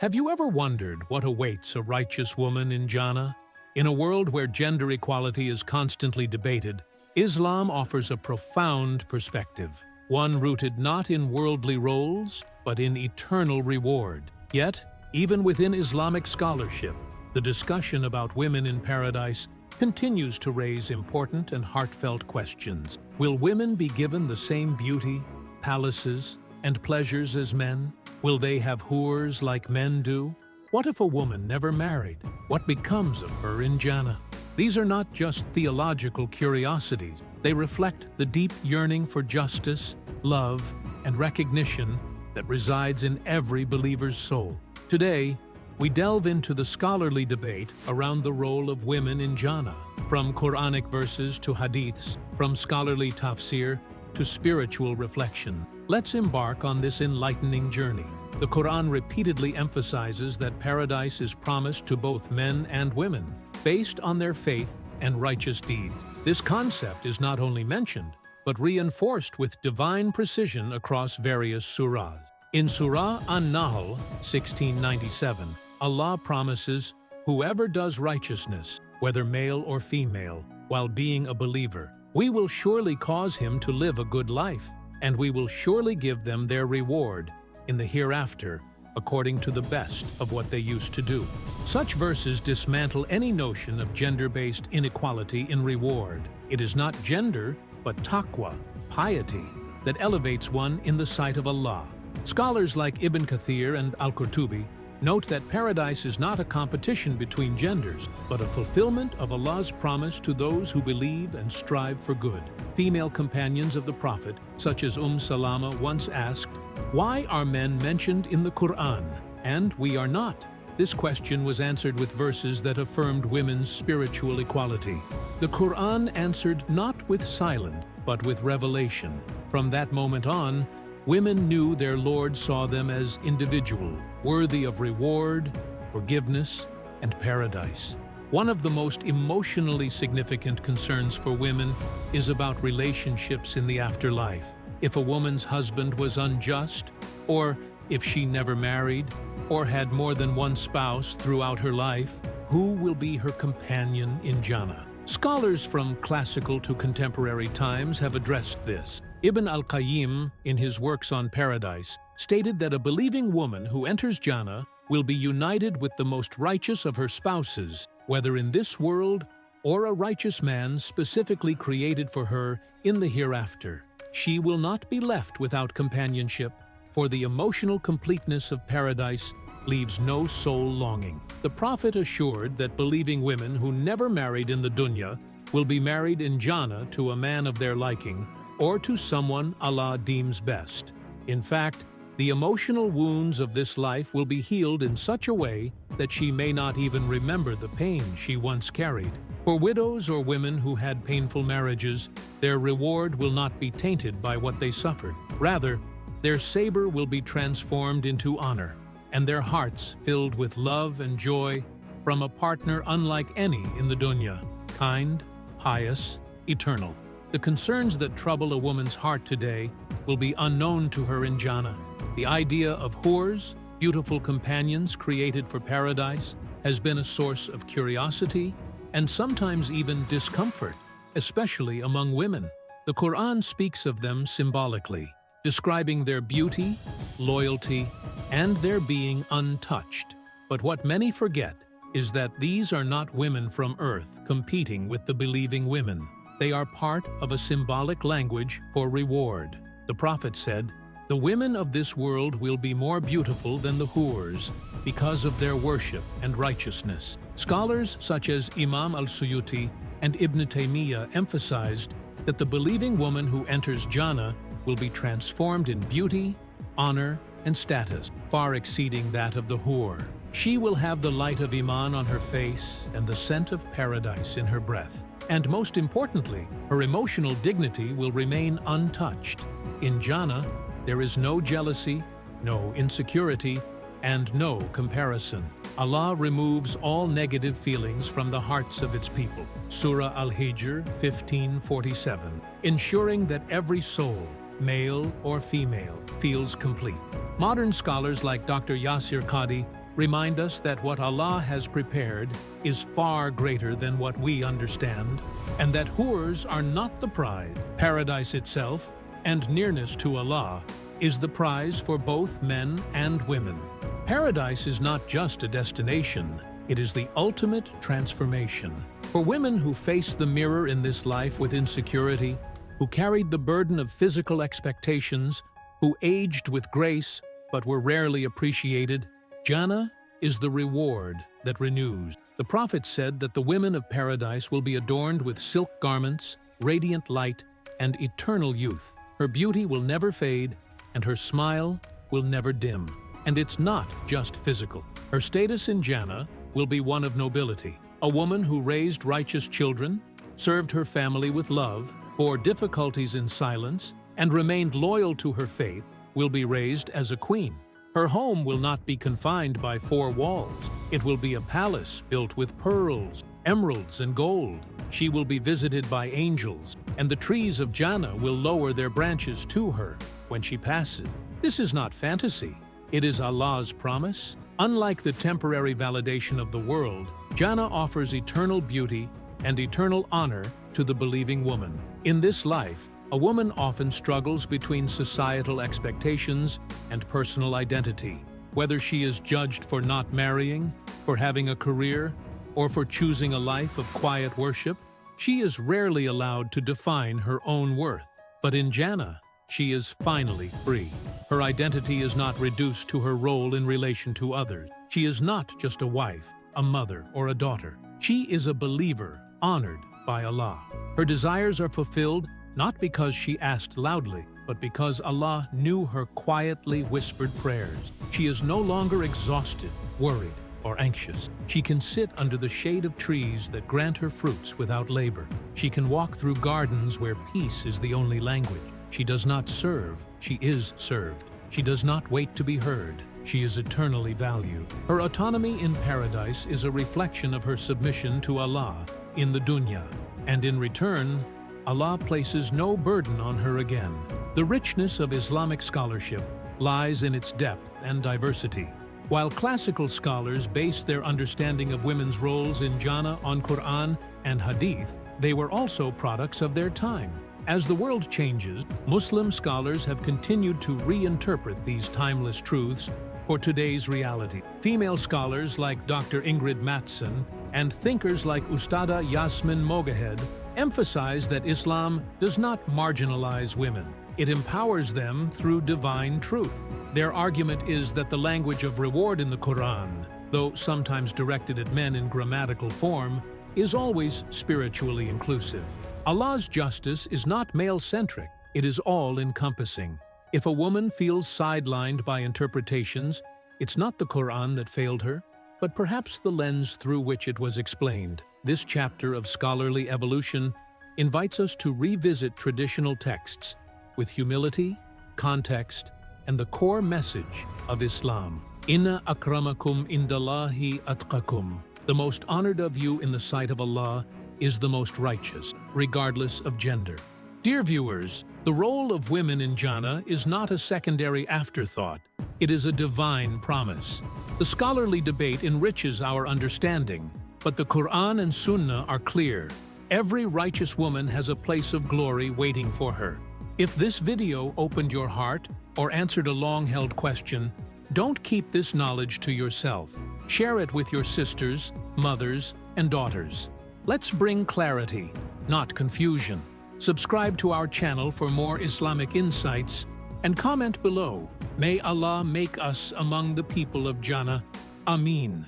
Have you ever wondered what awaits a righteous woman in Jannah? In a world where gender equality is constantly debated, Islam offers a profound perspective, one rooted not in worldly roles, but in eternal reward. Yet, even within Islamic scholarship, the discussion about women in paradise continues to raise important and heartfelt questions. Will women be given the same beauty, palaces, and pleasures as men? Will they have Hoors like men do? What if a woman never married? What becomes of her in Jannah? These are not just theological curiosities. They reflect the deep yearning for justice, love, and recognition that resides in every believer's soul. Today, we delve into the scholarly debate around the role of women in Jannah, from Quranic verses to Hadiths, from scholarly tafsir to spiritual reflection. Let's embark on this enlightening journey. The Qur'an repeatedly emphasizes that paradise is promised to both men and women, based on their faith and righteous deeds. This concept is not only mentioned, but reinforced with divine precision across various surahs. In Surah An-Nahl 1697, Allah promises, "Whoever does righteousness, whether male or female, while being a believer, we will surely cause him to live a good life, and we will surely give them their reward in the hereafter, according to the best of what they used to do." Such verses dismantle any notion of gender-based inequality in reward. It is not gender, but taqwa, piety, that elevates one in the sight of Allah. Scholars like Ibn Kathir and Al-Qurtubi note that paradise is not a competition between genders, but a fulfillment of Allah's promise to those who believe and strive for good. Female companions of the Prophet, such as Salama, once asked, "Why are men mentioned in the Qur'an, and we are not?" This question was answered with verses that affirmed women's spiritual equality. The Qur'an answered not with silence, but with revelation. From that moment on, women knew their Lord saw them as individual, worthy of reward, forgiveness, and paradise. One of the most emotionally significant concerns for women is about relationships in the afterlife. If a woman's husband was unjust, or if she never married, or had more than one spouse throughout her life, who will be her companion in Jannah? Scholars from classical to contemporary times have addressed this. Ibn al-Qayyim, in his works on paradise, stated that a believing woman who enters Jannah will be united with the most righteous of her spouses, whether in this world or a righteous man specifically created for her in the hereafter. She will not be left without companionship, for the emotional completeness of paradise leaves no soul longing. The Prophet assured that believing women who never married in the dunya will be married in Jannah to a man of their liking, or to someone Allah deems best. In fact, the emotional wounds of this life will be healed in such a way that she may not even remember the pain she once carried. For widows or women who had painful marriages, their reward will not be tainted by what they suffered. Rather, their sabr will be transformed into honor, and their hearts filled with love and joy from a partner unlike any in the dunya, kind, pious, eternal. The concerns that trouble a woman's heart today will be unknown to her in Jannah. The idea of Hoors, beautiful companions created for paradise, has been a source of curiosity and sometimes even discomfort, especially among women. The Qur'an speaks of them symbolically, describing their beauty, loyalty, and their being untouched. But what many forget is that these are not women from earth competing with the believing women. They are part of a symbolic language for reward. The Prophet said, "The women of this world will be more beautiful than the Hoors because of their worship and righteousness." Scholars such as Imam al-Suyuti and Ibn Taymiyyah emphasized that the believing woman who enters Jannah will be transformed in beauty, honor, and status, far exceeding that of the Hoor. She will have the light of Iman on her face and the scent of paradise in her breath. And most importantly, her emotional dignity will remain untouched. In Jannah, there is no jealousy, no insecurity, and no comparison. Allah removes all negative feelings from the hearts of its people. Surah Al-Hijr 15:47, ensuring that every soul, male or female, feels complete. Modern scholars like Dr. Yasir Qadi remind us that what Allah has prepared is far greater than what we understand, and that Hoors are not the prize. Paradise itself, and nearness to Allah, is the prize for both men and women. Paradise is not just a destination, it is the ultimate transformation. For women who face the mirror in this life with insecurity, who carried the burden of physical expectations, who aged with grace but were rarely appreciated, Jannah is the reward that renews. The Prophet said that the women of paradise will be adorned with silk garments, radiant light, and eternal youth. Her beauty will never fade, and her smile will never dim. And it's not just physical. Her status in Jannah will be one of nobility. A woman who raised righteous children, served her family with love, bore difficulties in silence, and remained loyal to her faith, will be raised as a queen. Her home will not be confined by four walls. It will be a palace built with pearls, emeralds, and gold. She will be visited by angels, and the trees of Jannah will lower their branches to her when she passes. This is not fantasy. It is Allah's promise. Unlike the temporary validation of the world, Jannah offers eternal beauty and eternal honor to the believing woman. In this life, a woman often struggles between societal expectations and personal identity. Whether she is judged for not marrying, for having a career, or for choosing a life of quiet worship, she is rarely allowed to define her own worth. But in Jannah, she is finally free. Her identity is not reduced to her role in relation to others. She is not just a wife, a mother, or a daughter. She is a believer, honored by Allah. Her desires are fulfilled not because she asked loudly, but because Allah knew her quietly whispered prayers. She is no longer exhausted, worried, or anxious. She can sit under the shade of trees that grant her fruits without labor. She can walk through gardens where peace is the only language. She does not serve, she is served. She does not wait to be heard, she is eternally valued. Her autonomy in paradise is a reflection of her submission to Allah in the dunya, and in return, Allah places no burden on her again. The richness of Islamic scholarship lies in its depth and diversity. While classical scholars based their understanding of women's roles in Jannah on Qur'an and Hadith, they were also products of their time. As the world changes, Muslim scholars have continued to reinterpret these timeless truths for today's reality. Female scholars like Dr. Ingrid Mattson and thinkers like Ustada Yasmin Mogahed emphasize that Islam does not marginalize women. It empowers them through divine truth. Their argument is that the language of reward in the Qur'an, though sometimes directed at men in grammatical form, is always spiritually inclusive. Allah's justice is not male-centric, it is all-encompassing. If a woman feels sidelined by interpretations, it's not the Qur'an that failed her, but perhaps the lens through which it was explained. This chapter of scholarly evolution invites us to revisit traditional texts with humility, context, and the core message of Islam. Inna akramakum indallahi atqakum. The most honored of you in the sight of Allah is the most righteous, regardless of gender. Dear viewers, the role of women in Jannah is not a secondary afterthought. It is a divine promise. The scholarly debate enriches our understanding, but the Qur'an and Sunnah are clear. Every righteous woman has a place of glory waiting for her. If this video opened your heart or answered a long-held question, don't keep this knowledge to yourself. Share it with your sisters, mothers, and daughters. Let's bring clarity, not confusion. Subscribe to our channel for more Islamic insights and comment below. May Allah make us among the people of Jannah. Ameen.